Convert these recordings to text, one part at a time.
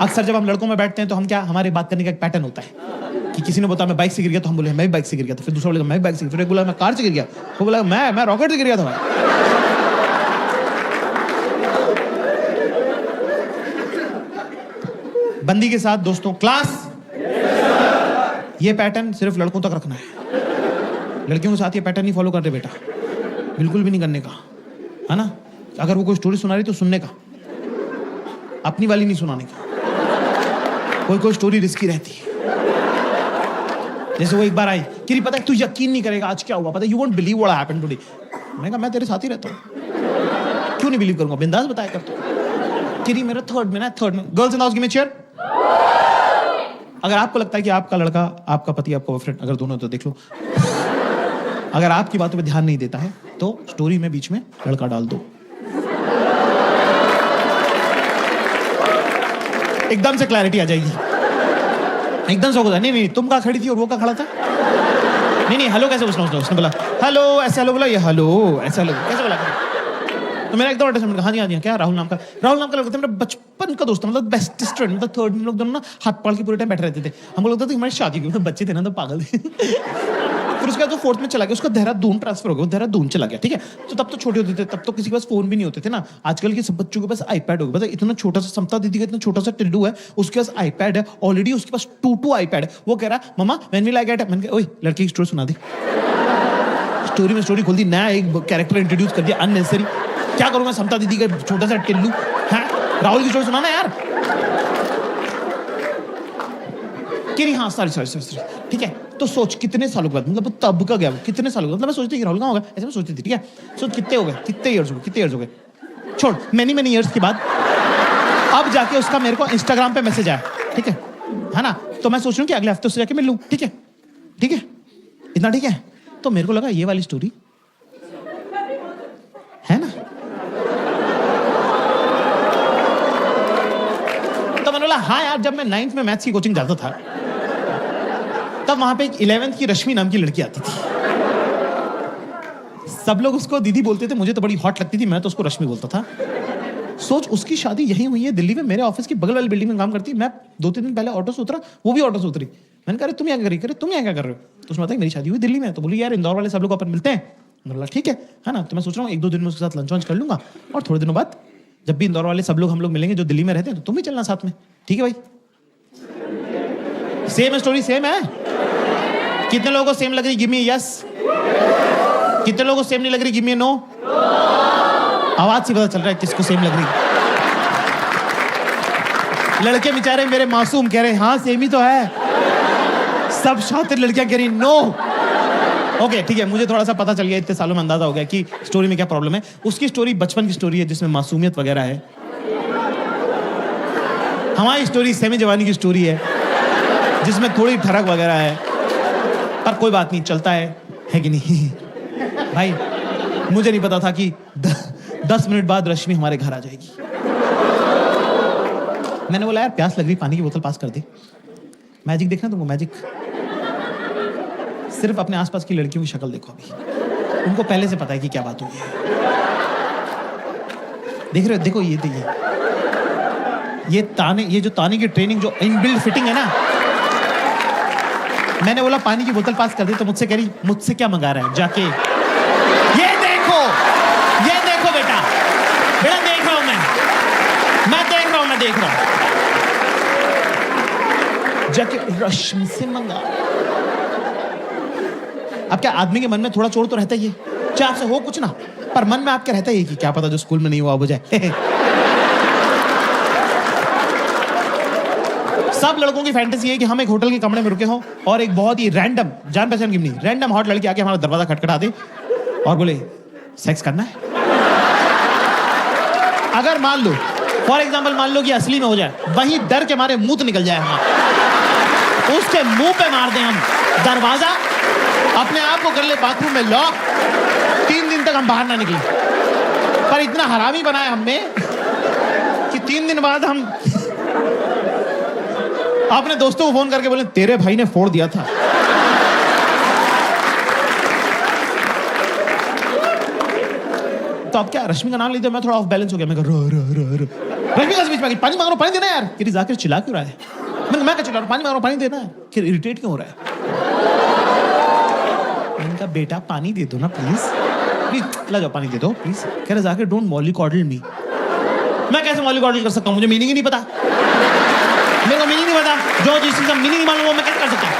अक्सर जब हम लड़कों में बैठते हैं तो हम क्या, हमारे बात करने का एक पैटर्न होता है कि किसी ने बताया मैं बाइक से गिर गया तो हम बोले मैं भी बाइक से गिर गया, तो फिर दूसरा बोलेगा मैं भी बाइक से, फिर एक बोला मैं कार से गिर गया, वो बोला मैं रॉकेट से गिर गया था। बंदी के साथ दोस्तों क्लास, ये पैटर्न सिर्फ लड़कों तक रखना है। लड़कियों के साथ ये पैटर्न नहीं फॉलो करते बेटा, बिल्कुल भी नहीं करने का, है ना। अगर वो कोई स्टोरी सुना रही तो सुनने का, अपनी वाली नहीं सुनाने का। कोई स्टोरी रिस्की रहती है। जैसे वो एक बार आई, किरी पता है तू यकीन नहीं करेगा आज क्या हुआ, पता है, you won't believe what happened today. मैंने कहा मैं तेरे साथ ही रहता हूँ, क्यों नहीं बिलीव करूंगा, बिंदास बताया कर तू। किरी मेरा थर्ड में। Girls in the house give me chair. अगर आपको लगता है कि आपका लड़का, आपका पति, आपका बॉयफ्रेंड, अगर दोनों तो देख लो, अगर आपकी बातों पे ध्यान नहीं देता है तो स्टोरी में बीच में लड़का डाल दो, एकदम से क्लैरिटी आ जाएगी, एकदम से होगा। नहीं तुम कहाँ खड़ी थी और वो कहाँ खड़ा था, नहीं हेलो कैसे पूछना, उसने बोला हेलो ऐसे, हेलो बोला ये हेलो ऐसे, हेलो कैसे बोला। तो मेरा एकदम अटैचमेंट, हाँ जी क्या, राहुल नाम का लड़का था, मेरा बचपन का दोस्त, मतलब बेस्ट फ्रेंड, मतलब थर्ड में लोग दोनों ना हाथ पाड़ के पूरे टाइम बैठे रहते थे। हम लोग लगता था हमारी शादी की, बच्चे थे ना तो पागल थे। फिर उसके बाद वो फोर्थ में चला गया, उसका देहरादून ट्रांसफर हो गया, देहरादून चला गया, ठीक है। तो तब तो छोटे होते थे, तब तो किसी के पास फोन भी नहीं होते थे ना। आजकल के सब बच्चों के पास आईपैड हो गया, पता इतना छोटा सा, समता दीदी का इतना छोटा सा टिल्लू है, उसके पास आईपैड है ऑलरेडी, उसके पास 2 आईपैड है। वो कह रहा मम्मा व्हेन विल आई गेट, मैंने कहा ओए लड़की की स्टोरी सुना दी। स्टोरी में स्टोरी खोल दी, नया एक कैरेक्टर इंट्रोड्यूस कर दिया अननेसेसरी। क्या करूंगा समता दीदी का छोटा सा टिल्लू है, राहुल की स्टोरी सुनाना यार। कि हाँ सॉरी ठीक है। तो सोच कितने सालों के बाद, मतलब तब का गया, कितने सालों, मतलब मैं सोचती थी राहुल कहाँ होगा, ऐसे मैं सोचती थी, ठीक है। सोच कितने हो गए, कितने इयर्स हो गए, छोड़ मैनी इयर्स के बाद अब जाके उसका मेरे को इंस्टाग्राम पे मैसेज आया, ठीक है ना। तो मैं सोच रहा हूँ कि अगले हफ्ते उससे जाके मिल लूँ, ठीक है इतना ठीक है। तो मेरे को लगा ये वाली स्टोरी है ना, तो मैंने बोला हाँ यार, जब मैं 9th में मैथ्स की कोचिंग जाता था तब वहां पे एक 11th की रश्मि नाम की लड़की आती थी। सब लोग उसको दीदी बोलते थे, मुझे तो बड़ी हॉट लगती थी, मैं तो उसको रश्मि बोलता था। सोच उसकी शादी यहीं हुई है दिल्ली में, मेरे ऑफिस की बगल वाली बिल्डिंग में काम करती है। मैं 2-3 दिन पहले ऑटो से उतरा, वो भी ऑटो से उतरी। मैंने कहा तुम यहाँ क्या कर रहे हो, तो उसने बताया मेरी शादी हुई दिल्ली में। तो बोली यार इंदौर वाले सब लोग अपन मिलते हैं। मैंने बोला ठीक है ना। तो मैं सोच रहा हूँ 1-2 दिन में उसके साथ लंच कर लूंगा, और थोड़े दिनों बाद जब भी इंदौर वाले सब लोग हम लोग मिलेंगे जो दिल्ली में रहते हैं, तो तुम भी चलना साथ में, ठीक है भाई। सेम स्टोरी सेम है। कितने लोगों को सेम लग रही, गिव मी यस। कितने लोगों को सेम नहीं लग रही, गिव मी नो। आवाज से पता चल रहा है किसको सेम लग रही। लड़के बेचारे मेरे मासूम कह रहे हाँ सेम ही तो है, सब शातिर लड़कियां कह रही नो। ओके ठीक है, मुझे थोड़ा सा पता चल गया, इतने सालों में अंदाजा हो गया कि स्टोरी में क्या प्रॉब्लम है। उसकी स्टोरी बचपन की स्टोरी है जिसमें मासूमियत वगैरह है। हमारी स्टोरी सेमी जवानी की स्टोरी है जिसमें थोड़ी ठरक वगैरह है, पर कोई बात नहीं, चलता है कि नहीं। भाई मुझे नहीं पता था कि 10 मिनट बाद रश्मि हमारे घर आ जाएगी। मैंने बोला यार प्यास लग रही, पानी की बोतल पास कर दे। मैजिक देखना तुमको, मैजिक। सिर्फ अपने आसपास की लड़कियों की शक्ल देखो, अभी उनको पहले से पता है कि क्या बात हुई है। देख रहे हो, देखो ये ताने, ये जो ताने की ट्रेनिंग, जो इनबिल्ट फिटिंग है ना। मैंने बोला पानी की बोतल पास कर दे, तो मुझसे कह रही मुझसे क्या मंगा रहा है जाके। ये देखो बेटा देख रहा हूं मैं देख रहा हूं जाके रश्मि से मंगा। अब क्या आदमी के मन में थोड़ा चोर तो रहता ही है, चाहे आपसे हो कुछ ना, पर मन में आपके रहता ही कि क्या पता जो स्कूल में नहीं हुआ हो जाए। सब लड़कों की फैंटेसी है कि हम एक होटल के कमरे में रुके हों और एक बहुत ही रैंडम, जान पहचान की नहीं, रैंडम हॉट लड़की आके हमारा दरवाजा खटखटा दे और बोले सेक्स करना है। अगर मान लो फॉर एग्जांपल मान लो कि असली में हो जाए, वहीं डर के मारे मुंह निकल जाए हमारा, उसके मुंह पे मार दें हम दरवाजा, अपने आप को कर ले बाथरूम में लॉक, 3 दिन तक हम बाहर ना निकले। पर इतना हरामी बनाया हमने कि 3 दिन बाद हम अपने दोस्तों को फोन करके बोले तेरे भाई ने फोड़ दिया था। तो अब क्या, रश्मि का नाम लेते मैं थोड़ा ऑफ बैलेंस हो गया। मैं कहा रश्मि कैसे बीच में आ गई? पानी मांग रहा हूँ, पानी देना यार। कह रही जाकिर चिल्ला क्यों रहा है? मैं क्या चिल्ला रहा हूँ? पानी मांग रहा हूँ, पानी देना है। फिर इरिटेट क्यों हो रहा है? मैंने कहा बेटा पानी दे दो ना प्लीज, प्लीज ला जाओ पानी दे दो प्लीज। कह रहा जाकिर डोंट मॉलिकॉडल मी। मैं कैसे मॉलिकॉडल कर सकता हूँ? मुझे मीनिंग ही नहीं पता, मेरे को मीनिंग नहीं पता। जो जिस चीज का मीनिंग नहीं मालूम वो मैं कैसे कर सकता हूँ?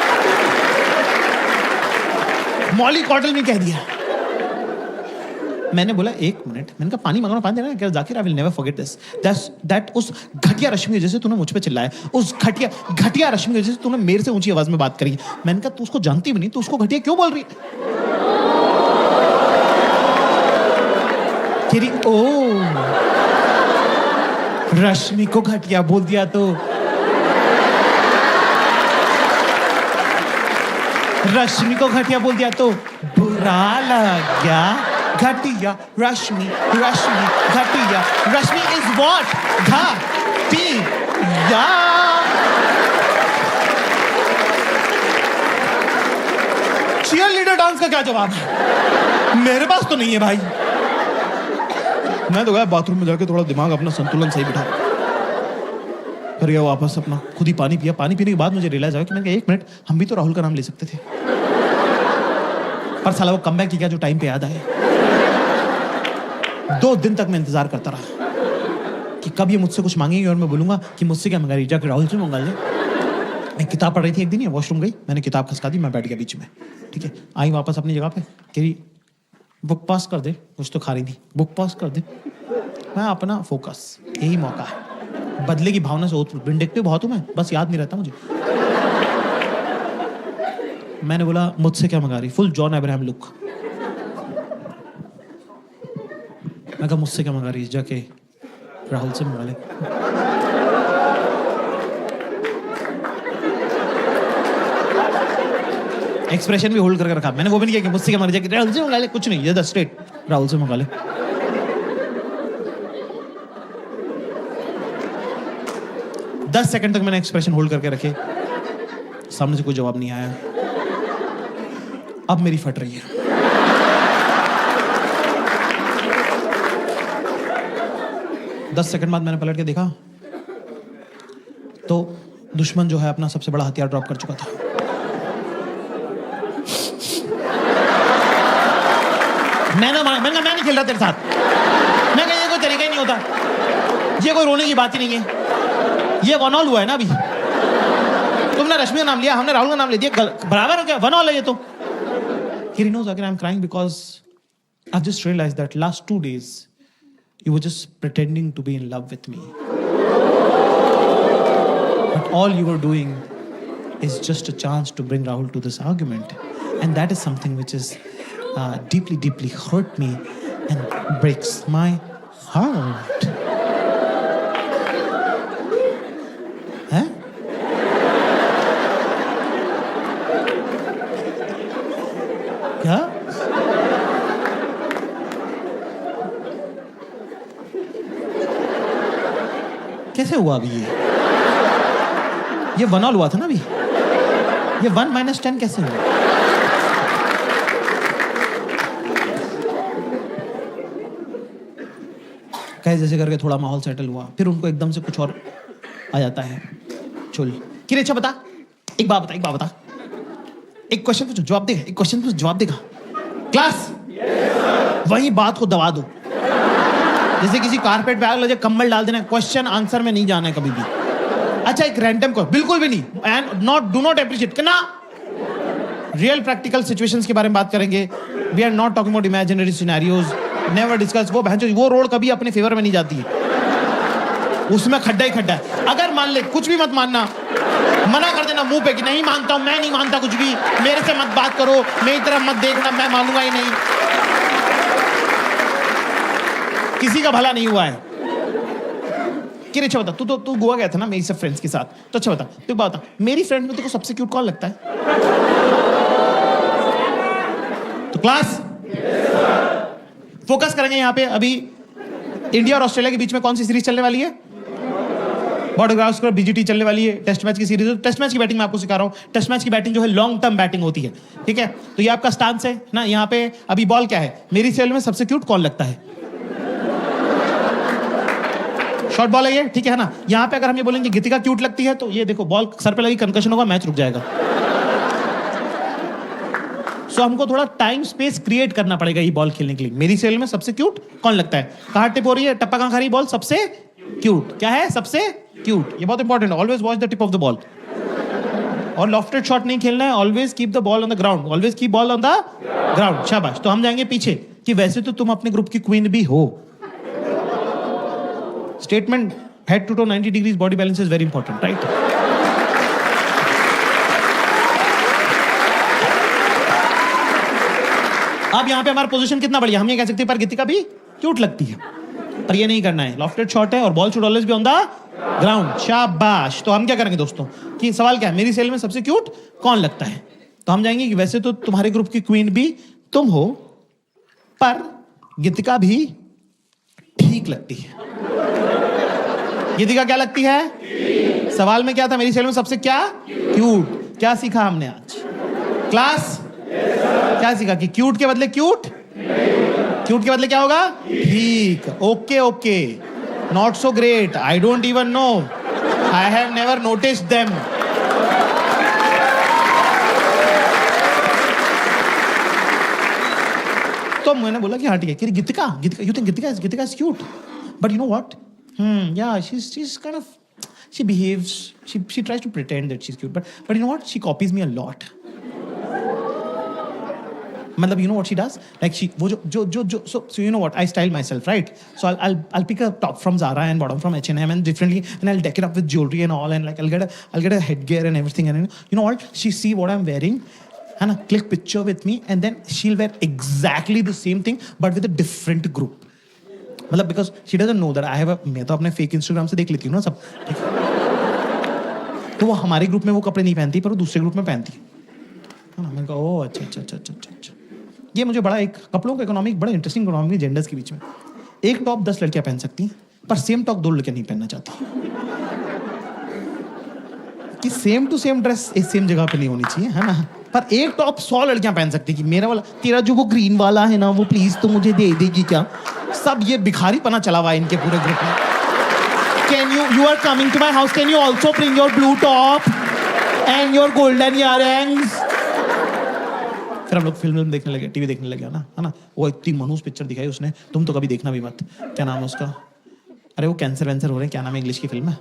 मॉलिकॉडल मी कह दिया। मैंने बोला एक मिनट, मैंने कहा पानी मांगना, पानी देना। क्या Zakir I will never forget this, that उस घटिया रश्मि की वजह से तूने मुझ पे चिल्लाया, उस घटिया रश्मि की वजह से तूने मेरे से ऊंची आवाज में बात करी। मैंने कहा तू उसको जानती भी नहीं, तू उसको घटिया क्यों बोल रही है? ओ रश्मि को घटिया बोल दिया तो रश्मि को घटिया बोल दिया तो बुरा लग गया। घटिया रश्मि, रश्मि घटिया, रश्मि इज व्हाट? घटिया। चीयर लीडर डांस का क्या जवाब है? मेरे पास तो नहीं है भाई। मैं तो गया बाथरूम में जाके थोड़ा दिमाग अपना संतुलन सही बिठा, फिर गया वापस अपना खुद ही पानी पिया। पानी पीने के बाद मुझे रियलाइज आया कि मैंने कहा एक मिनट, हम भी तो राहुल का नाम ले सकते थे। पर साला वो कमबैक किया जो टाइम पे याद आया। 2 दिन तक मैं इंतजार करता रहा कि कब ये मुझसे कुछ मांगेंगे और मैं बोलूंगा कि मुझसे क्या मंगा रही, जाकर राहुल से मंगा ले। मैं किताब पढ़ रही थी एक दिन, वॉशरूम गई, मैंने किताब खसका दी, मैं बैठ गया बीच में। ठीक है, आई वापस अपनी जगह पे, कह रही बुक पास कर दे, कुछ तो खा रही थी, बुक पास कर दे। मैं अपना फोकस, यही मौका है। बदले की भावना से विंडिक्टिव बहुत हूं मैं, बस याद नहीं रहता मुझे। मैंने बोला मुझसे क्या मंगा रही, फुल जॉन अब्राहम लुक। मैं कहा मुझसे क्या मंगा रही, जाके राहुल से मंगा ले। एक्सप्रेशन भी होल्ड करके रखा मैंने, वो भी नहीं किया कि मुझसे क्या मंगा रही, राहुल से मंगा ले, कुछ नहीं, ये स्ट्रेट राहुल से मंगा ले। 10 सेकंड तक मैंने एक्सप्रेशन होल्ड करके रखे, सामने से कोई जवाब नहीं आया। अब मेरी फट रही है। दस सेकंड बाद मैंने पलट के देखा तो दुश्मन जो है अपना सबसे बड़ा हथियार ड्रॉप कर चुका था। मैं नहीं खेल रहा तेरे साथ। मैं कहा ये कोई तरीका ही नहीं होता, ये कोई रोने की बात ही नहीं है, ये वन ऑल हुआ है ना अभी। तुमने रश्मि का नाम लिया, हमने राहुल का नाम ले दिया, बराबर हो गया, वन ऑल है ये तो। He knows again I'm crying because I've just realized that last 2 days you were just pretending to be in love with me. But all you were doing is just a chance to bring Rahul to this argument. And that is something which is deeply, deeply hurt me and breaks my heart. Huh? क्या? कैसे हुआ अभी ये 1 all हुआ था ना अभी, ये 1 - 10 कैसे हुआ? कैसे जैसे करके थोड़ा माहौल सेटल हुआ, फिर उनको एकदम से कुछ और आ जाता है चुल कि अच्छा बता, एक बात बता, एक क्वेश्चन पूछो जवाब देगा, एक क्वेश्चन पूछो जवाब देगा। क्लास वही बात को दबा दो, जैसे किसी कारपेट पे आग लगे कंबल डाल देना, क्वेश्चन आंसर में नहीं जाना है कभी भी। अच्छा एक रैंडम को बिल्कुल भी नहीं, एंड डू नॉट एप्रिशिएट करना। रियल प्रैक्टिकल सिचुएशंस के बारे में बात करेंगे। We are not talking about imaginary scenarios, never discuss. वो रोड कभी अपने फेवर में नहीं जाती है, उसमें खड्डा ही खड्डा है। अगर मान ले, कुछ भी मत मानना, मना कर देना मुंह पे कि नहीं मानता हूं, मैं नहीं मानता कुछ भी, मेरे से मत बात करो, मेरी तरफ मत देखना, मैं मानूंगा ही नहीं। किसी का भला नहीं हुआ है। कि अच्छा बता, तू गोवा गया था ना मेरी सब फ्रेंड्स के साथ, तो अच्छा बता, तू बता मेरी फ्रेंड में तेको सबसे क्यूट कौन लगता है? तो क्लास फोकस करेंगे यहाँ पे। अभी इंडिया और ऑस्ट्रेलिया के बीच में कौन सी सीरीज चलने वाली है? बॉर्डर बीजीटी चलने वाली है, टेस्ट मैच की सीरीज। टेस्ट मैच की बैटिंग मैं आपको सिखा रहा हूं। टेस्ट मैच की बैटिंग जो है लॉन्ग टर्म बैटिंग होती है, ठीक है? तो ये आपका स्टांस है ना। यहाँ पे अभी बॉल क्या है, मेरी सेल में सबसे क्यूट कौन लगता है? शॉर्ट बॉल है ये, ठीक है ना। यहाँ पे अगर हम ये बोलेंगे गीतिका क्यूट लगती है, तो ये देखो बॉल सर पे लगी, कंकशन होगा, मैच रुक जाएगा। सो हमको थोड़ा टाइम स्पेस क्रिएट करना पड़ेगा ये बॉल खेलने के लिए। मेरी सेल में सबसे क्यूट कौन लगता है? कहाँ टिप हो रही है, टप्पा कहाँ खा रही है बॉल? सबसे क्यूट क्या है? सबसे क्यूट। ये बहुत इंपॉर्टेंट है, always watch the tip of the ball. और लॉफ्टेड शॉट नहीं खेलना है, always keep the ball on the ground, always keep ball on the ground. शाबाश। तो हम जाएंगे पीछे कि वैसे तो तुम अपने ग्रुप की क्वीन भी हो। Statement head to toe 90 degrees body balance is very important, right? अब यहां पे हमारा पोजीशन कितना बढ़िया, हम ये कह सकते हैं पर गीतिका भी क्यूट लगती है, पर ये नहीं करना है। लॉफ्टेड शॉट है और ball should always be on the ground. शाबाश। तो हम क्या करेंगे दोस्तों कि सवाल क्या है, मेरी सेल में सबसे क्यूट कौन लगता है? तो हम जाएंगे कि वैसे तो तुम्हारे ग्रुप की क्वीन भी तुम हो, पर गीतिका भी ठीक लगती है। गीतिका क्या लगती है? सवाल में क्या था, मेरी सेल में सबसे क्या क्यूट। क्या सीखा हमने आज क्लास? क्या सीखा कि क्यूट के बदले क्यूट, क्यूट के बदले क्या होगा? ठीक। Okay okay, not so great, I don't even know, I have never noticed them. तो मैंने बोला कि हाँ ठीक है, कि गीतिका, गीतिका, you think Geetika is cute, but you know what? Yeah, she's kind of, she behaves, she tries to pretend that she's cute, but you know what? She copies me a lot. मतलब you know what she does? Like she, वो जो so you know what? I style myself, right? So I'll pick a top from Zara and bottom from H&M and differently, and I'll deck it up with jewelry and all, and like I'll get a headgear and everything, and you know what? She see what I'm wearing, है ना? Click picture with me, and then she'll wear exactly the same thing but with a different group. मतलब because she doesn't know that I have a, मैं तो अपने fake Instagram से देख लेती हूँ ना सब, तो वो हमारे ग्रुप में वो कपड़े नहीं पहनती पर वो दूसरे ग्रुप में पहनती है ना। मैंने कहा ओह अच्छा। ये मुझे बड़ा एक कपड़ों का इकोनॉमिक बड़ा इंटरेस्टिंग इकोनॉमिक जेंडर्स के बीच में। एक टॉप 10 लड़कियां पहन सकती हैं, पर सेम टॉप 2 लड़कियां नहीं पहनना चाहती। कि सेम टू सेम ड्रेस एक सेम जगह पे नहीं होनी चाहिए, है ना? पर एक टॉप 100 लड़कियां पहन सकती कि मेरा वाला, तेरा जो वो ग्रीन वाला है ना, वो प्लीज तो मुझे दे देगी क्या? सब ये भिखारी पना चला हुआ है इनके पूरे ग्रुप में। Can you are coming to my house, can you also bring your blue top and your golden earrings? फिर हम लोग फिल्म देखने लगे, टीवी देखने लगे, है ना? वो इतनी मनहूस पिक्चर दिखाई उसने, तुम तो कभी देखना भी मत। क्या नाम है उसका? अरे वो कैंसर वैंसर हो रहे हैं, क्या नाम है इंग्लिश की फिल्म है?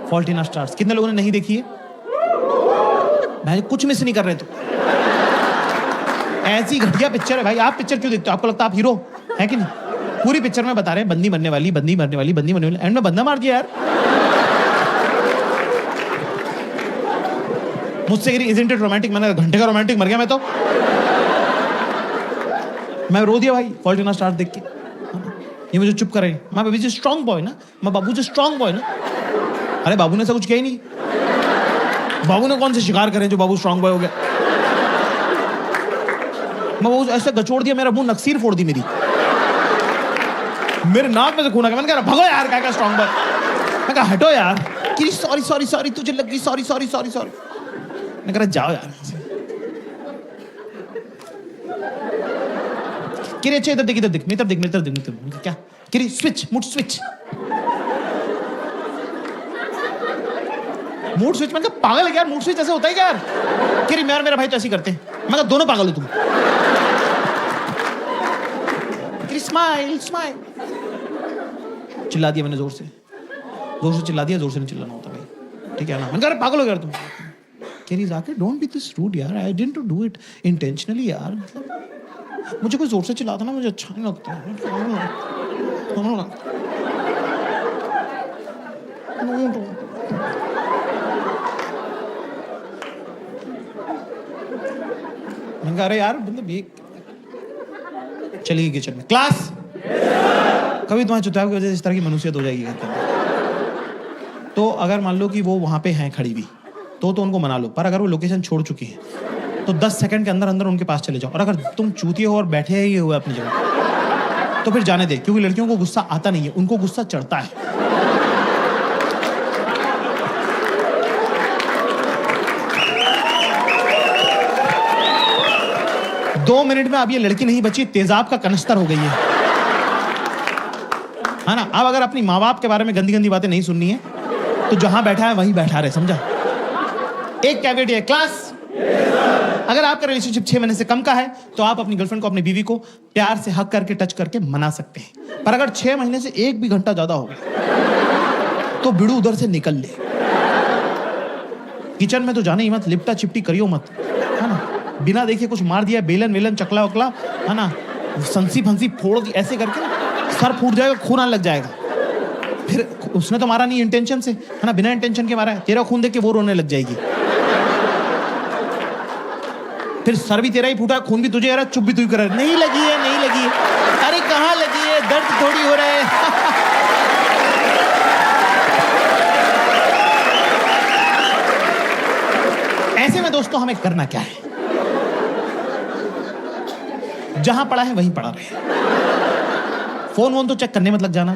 Fault in our stars. कितने लोगों ने नहीं देखी है? भाई कुछ मिस नहीं कर रहे तो। ऐसी घटिया पिक्चर है भाई। आप पिक्चर क्यों देखते हो? आपको लगता है आप हीरो है कि नहीं? पूरी पिक्चर में बता रहे हैं बंदी मरने वाली, एंड में बंदा मार दिया यार। मुझसे कह रही इजंट इट रोमांटिक, मैंने घंटे का रोमांटिक मर गया मैं तो। मैं रो दिया भाई फॉल्ट इन आवर स्टार्स देख के। ये मुझे चुप कर रहे हैं। माँ बेबी जी स्ट्रॉन्ग बॉय ना, माँ बाबू जी स्ट्रॉन्ग बॉय ना। अरे बाबू ने ऐसा कुछ किया ही नहीं। बाबू ने कौन से शिकार करे जो बाबू स्ट्रॉन्ग बॉय हो गया? मैं बाबू ऐसे गचोड़ दिया, मेरा मुंह नक्सीर फोड़ दी मेरी, मेरे नाक में से खून आ गया। मैंने कहा भगो यार, क्या स्ट्रॉन्ग बॉय। मैं कहा हटो यार। कि सॉरी तुझे लग गई, सॉरी। मैं कह रहा जाओ यार। कि अच्छा इधर देख, मेरी तरफ। क्या कि switch, mood switch. Mood switch मतलब पागल है यार? मूड स्विच ऐसे होता है क्या यार? कि यार मेरा भाई तो ऐसे करते हैं। मैं कहा दोनों पागल हो तुम। स्माइल। चिल्ला दिया मैंने, जोर से चिल्ला दिया, जोर से नहीं चिल्लाना होता भाई, ठीक है ना? मैंने कहा पागल हो गया तुम। केरी जाके डोंट बी दिस रूड यार, I didn't do it intentionally यार। मतलब मुझे कोई जोर से चिल्लाता ना मुझे अच्छा नहीं लगता। मैंने कहा अरे यार मतलब ये चलिए किचन में क्लास। कभी तुम्हारे चुताव की वजह से इस तरह की मनुष्यत हो जाएगी। तो अगर मान लो कि वो वहां पे हैं खड़ी भी, तो उनको मना लो। पर अगर वो लोकेशन छोड़ चुकी है तो 10 सेकंड के अंदर उनके पास चले जाओ। और अगर तुम चूतिए हो और बैठे ही हुए अपनी जगह, तो फिर जाने दे, क्योंकि लड़कियों को गुस्सा आता नहीं है, उनको गुस्सा चढ़ता है। 2 मिनट में अब ये लड़की नहीं बची, तेजाब का कनस्तर हो गई है। है ना। अब अगर अपनी माँ बाप के बारे में गंदी गंदी बातें नहीं सुननी है तो जहां बैठा है वहीं बैठा रहे, समझा। एक कैविटी है क्लास। अगर आपका रिलेशनशिप 6 महीने से कम का है तो आप अपनी गर्लफ्रेंड को, अपनी बीवी को प्यार से हक करके, टच करके मना सकते हैं। पर अगर 6 महीने से 1 भी घंटा ज्यादा होगा तो बिड़ू उधर से निकल ले। किचन में तो जाने ही मत, लिपटा चिपटी करियो मत, है ना। बिना देखे कुछ मार दिया, बेलन वेलन चकला वकला, है ना, संसी फंसी फोड़ दी, ऐसे करके सर फूट जाएगा, खून आने लग जाएगा। फिर उसने तो मारा नहीं इंटेंशन से, है ना, बिना इंटेंशन के मारा है। तेरा खून देख के वो रोने लग जाएगी। फिर सर भी तेरा ही फूटा, खून भी तुझे आ रहा, चुप भी तू ही कर रहा है, नहीं लगी है, नहीं लगी है। अरे कहाँ लगी है, दर्द थोड़ी हो रहा है। ऐसे में दोस्तों हमें करना क्या है? जहां पड़ा है वहीं पड़ा रहे। फोन वोन तो चेक करने मत लग जाना,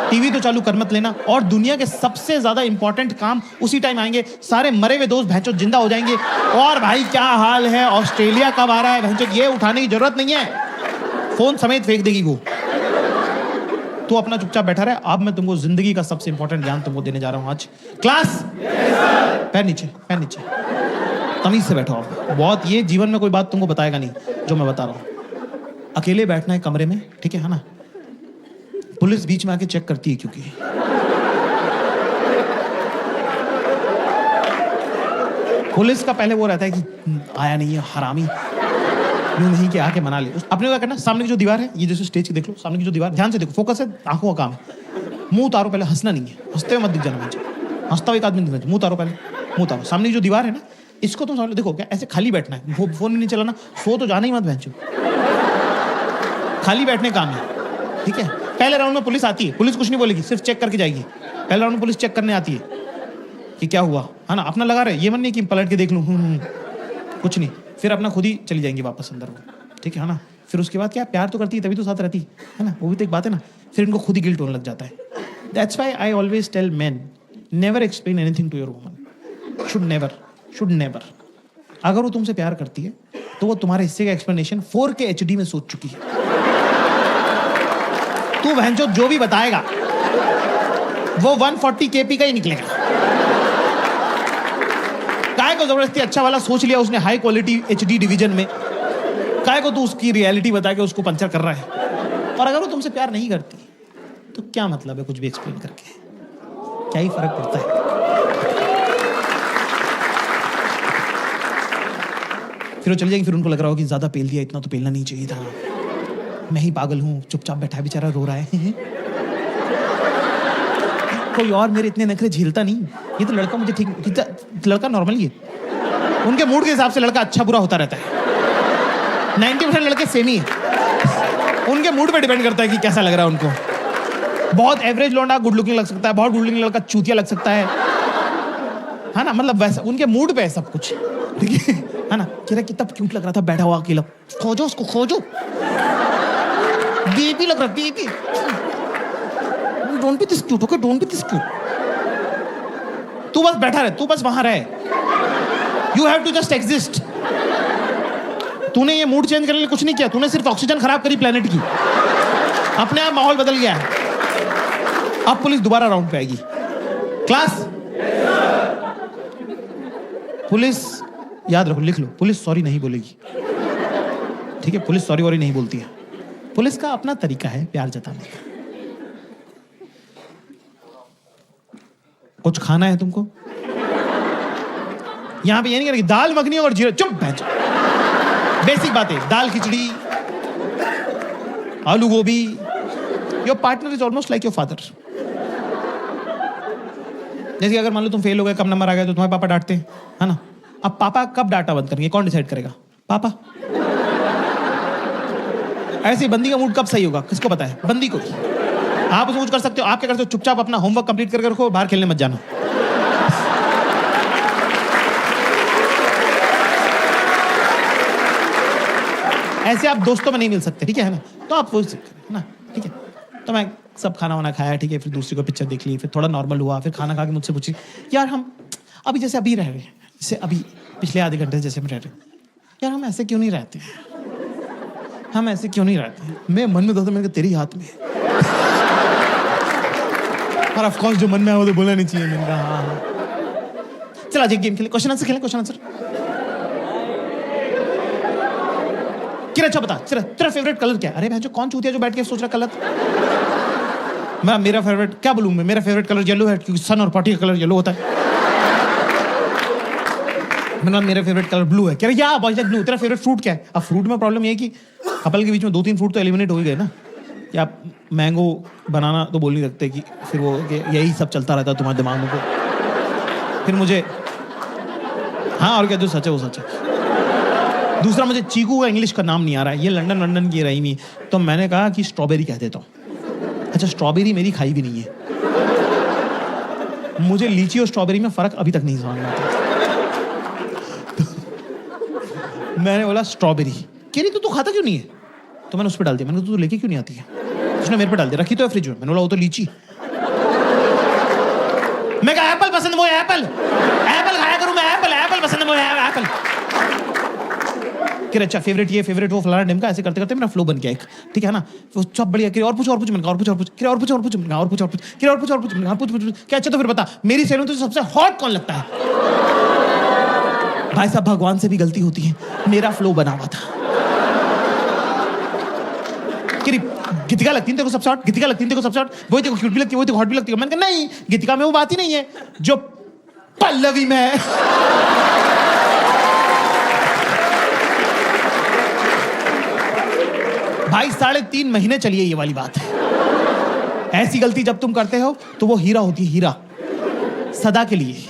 टीवी तो चालू कर मत लेना। और दुनिया के सबसे ज्यादा इंपॉर्टेंट काम उसी टाइम आएंगे। सारे मरे हुए दोस्त भैंचो जिंदा हो जाएंगे। और भाई क्या हाल है, ऑस्ट्रेलिया कब आ रहा है, भैंचो ये उठाने की जरूरत नहीं है, फोन समेत फेंक देगी वो। तो अपना चुपचाप बैठा रहे। अब मैं तुमको जिंदगी का सबसे इंपॉर्टेंट ज्ञान तुमको देने जा रहा हूं आज। क्लास, पैर नीचे, पैर नीचे, तमीज से बैठो आप। बहुत, ये जीवन में कोई बात तुमको बताएगा नहीं जो मैं बता रहा हूं। अकेले बैठना है कमरे में, ठीक है ना। पुलिस बीच में आके चेक करती है, क्योंकि पुलिस का पहले वो रहता है कि आया नहीं है हरामी, यूं नहीं कि आके मना ले। अपने क्या करना, सामने की जो दीवार है, ये जैसे स्टेज की देख लो, सामने की जो दीवार, ध्यान से देखो, फोकस है, आंखों का काम है। मुंह उतारो पहले, हंसना नहीं है, हंसते हुए मत दिख जाना मुझे, हंसता हुआ एक आदमी दिखना चाहिए। मुंह उतारो पहले, मुंह उतारो। सामने की जो दीवार है ना, इसको तुम सामने देखो, क्या ऐसे खाली बैठना है, फोन भी नहीं चलाना, सो तो जाना ही मत भैंचो, खाली बैठने काम है, ठीक है। पहले राउंड में पुलिस आती है, पुलिस कुछ नहीं बोलेगी, सिर्फ चेक करके जाएगी। पहले राउंड में पुलिस चेक करने आती है कि क्या हुआ, है ना, अपना लगा रहे, ये मन नहीं कि पलट के देख लूं, कुछ नहीं। फिर अपना खुद ही चली जाएंगी वापस अंदर वो, ठीक है ना। फिर उसके बाद क्या, प्यार तो करती है तभी तो साथ रहती है ना, वो भी तो एक बात है ना। फिर इनको खुद ही गिल्ट होने लग जाता है। That's why I always tell men, never explain anything to your woman. Should never. अगर वो तुमसे प्यार करती है तो वो तुम्हारे हिस्से का एक्सप्लेनेशन 4K HD में सोच चुकी है। तू बहनचोद जो भी बताएगा वो 140 kp का ही निकलेगा। काय को जबरदस्ती अच्छा वाला सोच लिया उसने, हाई क्वालिटी HD डिवीजन में, काय को तू उसकी रियलिटी बता के उसको पंचर कर रहा है। और अगर वो तुमसे प्यार नहीं करती तो क्या मतलब है कुछ भी एक्सप्लेन करके, क्या ही फर्क पड़ता है। फिर वो चली जाएगी, फिर उनको लग रहा हो कि ज्यादा पेल दिया, इतना तो पेलना नहीं चाहिए था, मैं ही पागल हूं, चुपचाप बैठा है बेचारा, रो रहा है। कोई और मेरे इतने नखरे झेलता नहीं, ये तो लड़का मुझे ठीक, लड़का नॉर्मल ही है। उनके मूड के हिसाब से लड़का अच्छा बुरा होता रहता है। 90% लड़के सेम ही है, उनके मूड पे डिपेंड करता है कि कैसा लग रहा है उनको। बहुत एवरेज लौंडा गुड लुकिंग लग सकता है, बहुत गुड लुकिंग लड़का चूतिया लग सकता है ना, मतलब वैसा उनके मूड पे है सब कुछ, ठीक है ना। कह कितना क्यूट लग रहा था बैठा हुआ अकेला, खोजो उसको, खोजो, बेबी लग रहा, baby, don't be this cute, okay, don't be this cute. तू बस बैठा रहे, तू बस वहां रहे, you have to just exist. तूने ये मूड चेंज करने के लिए कुछ नहीं किया, तूने सिर्फ ऑक्सीजन खराब करी प्लेनेट की, अपने आप माहौल बदल गया है। अब पुलिस दोबारा राउंड पे आएगी। क्लास, पुलिस, याद रखो, लिख लो, पुलिस सॉरी नहीं बोलेगी, ठीक है। पुलिस सॉरी वॉरी नहीं बोलती है, पुलिस का अपना तरीका है प्यार जताने का। कुछ खाना है तुमको, यहां पे ये नहीं करेगी दाल मखनी और जीरा, चुप बैठ। बेसिक बातें, दाल खिचड़ी, आलू गोभी। Your partner is almost like your father. जैसे अगर मान लो तुम फेल हो गए, कम नंबर आ गया, तो तुम्हारे पापा डांटते हैं, है ना। अब पापा कब डांटा बंद करेंगे, कौन डिसाइड करेगा? पापा। ऐसे बंदी का मूड कब सही होगा, किसको पता है? बंदी को। आप उसमें कुछ कर सकते हो, आप क्या करते हो, चुपचाप अपना होमवर्क कंप्लीट करके रखो, बाहर खेलने मत जाना। ऐसे आप दोस्तों में नहीं मिल सकते, ठीक है ना। तो आप वो ना, ठीक है। तो मैं सब खाना वाना खाया, ठीक है, फिर दूसरी को पिक्चर देख ली, फिर थोड़ा नॉर्मल हुआ, फिर खाना खा के मुझसे पूछी, यार हम अभी जैसे अभी रह रहे हैं, जैसे अभी पिछले आधे घंटे जैसे हम रह रहे हैं, यार हम ऐसे क्यों नहीं रहते, हम ऐसे क्यों नहीं रहते। मैं मन में दोस्तों, मैंने तेरी हाथ में पर ऑफ कोर्स जो मन में है वो तो बोलना नहीं चाहिए। मैंने कहा हाँ। चल आज एक गेम खेले, क्वेश्चन आंसर खेले, क्वेश्चन आंसर। किरण अच्छा बता, तेरा फेवरेट कलर क्या है? अरे भैंसो कौन चूतिया जो बैठ के सोच रहा कलर। मेरा फेवरेट क्या बोलूं मैं, मेरा फेवरेट कलर येलो है क्योंकि सन और पार्टी का कलर येलो होता है। मेरा फेवरेट कलर ब्लू है। कह रहे या बॉयज लाइक ब्लू। तेरा फेवरेट फ्रूट क्या है? अब फ्रूट में प्रॉब्लम ये है कि कपल के बीच में 2-3 फ्रूट तो एलिमिनेट हो ही गए ना। कि आप मैंगो बनाना तो बोल नहीं सकते कि फिर वो कि यही सब चलता रहता है तुम्हारे दिमाग में। फिर मुझे हाँ और क्या, जो सच है वो सच है। दूसरा मुझे चीकू का इंग्लिश का नाम नहीं आ रहा है, ये लंदन की रही नहीं, तो मैंने कहा कि स्ट्रॉबेरी कह देता हूँ। अच्छा स्ट्रॉबेरी मेरी खाई भी नहीं है। मुझे लीची और स्ट्रॉबेरी में फर्क अभी तक नहीं समझ में आता। मैंने बोला स्ट्रॉबेरी। कह रही तू खाता क्यों नहीं है? तो मैंने उस पर डाल दिया। मैंने तू लेके क्यों नहीं आती है? उसने मेरे पे डाल दिया, रखी तो है फ्रिज में। मैंने बोला वो तो लीची। मैं कहा एप्पल पसंद, वो एप्पल खाया करूं मैं, एप्पल पसंद है वो एप्पल। कि अच्छा फेवरेट ये फेवरेट वो फलाना ढिमका, ऐसे करते करते मेरा फ्लो बन गया एक, ठीक है ना। वो सब बढ़िया। कि और पूछ मैंने कहा और पूछ कि और पूछ मैंने कहा और पूछ कि और पूछ मैंने कहा पूछ क्या। अच्छा तो फिर बता मेरी सहेलियों तो सबसे हॉट कौन लगता है? भाई साहब भगवान से भी गलती होती है, मेरा फ्लो बना हुआ था। कि गीतिका लगती है तेरे को सबसे हॉट, गीतिका लगती है तेरे को सबसे हॉट, वही तेरे को क्यूट भी लगती है, वही तेरे को हॉट भी लगती है। मैंने कहा नहीं, गीतिका में वो बात ही नहीं है जो पल्लवी में है। भाई 3.5 महीने चलिए ये वाली बात है। ऐसी गलती जब तुम करते हो तो वो हीरा होती है, हीरा सदा के लिए।